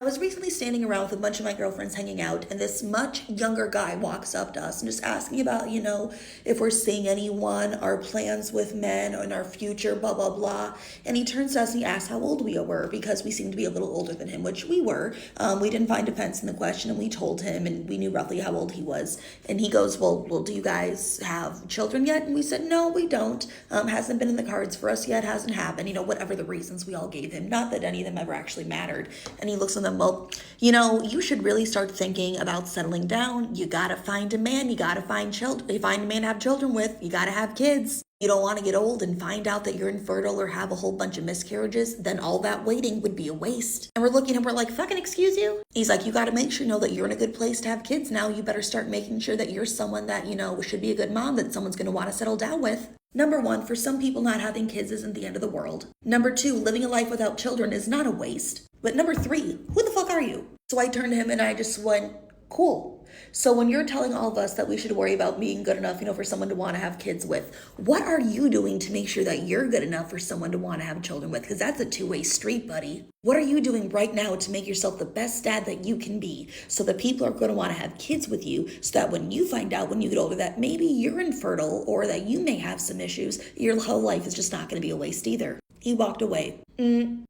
I was recently standing around with a bunch of my girlfriends hanging out, and this much younger guy walks up to us and just asking about, if we're seeing anyone, our plans with men, and our future, blah, blah, blah. And he turns to us and he asks how old we were because we seemed to be a little older than him, which we were. We didn't find offense in the question, and we told him, and we knew roughly how old he was. And he goes, well, do you guys have children yet? And we said, no, we don't. Hasn't been in the cards for us yet, hasn't happened, whatever the reasons we all gave him. Not that any of them ever actually mattered. And he looks at them, well, you should really start thinking about settling down. You gotta find a man, you gotta find children, you find a man to have children with, you gotta have kids. You don't want to get old and find out that you're infertile or have a whole bunch of miscarriages, then all that waiting would be a waste. And we're looking at him, we're like, fucking excuse you? He's like, you gotta make sure, that you're in a good place to have kids now. You better start making sure that you're someone that, should be a good mom that someone's gonna want to settle down with. Number one, for some people, not having kids isn't the end of the world. Number two, living a life without children is not a waste. But number three, who the fuck are you? So I turned to him and I just went, cool. So when you're telling all of us that we should worry about being good enough, for someone to want to have kids with, what are you doing to make sure that you're good enough for someone to want to have children with? Because that's a two-way street, buddy. What are you doing right now to make yourself the best dad that you can be so that people are going to want to have kids with you so that when you find out when you get older that maybe you're infertile or that you may have some issues, your whole life is just not going to be a waste either. He walked away.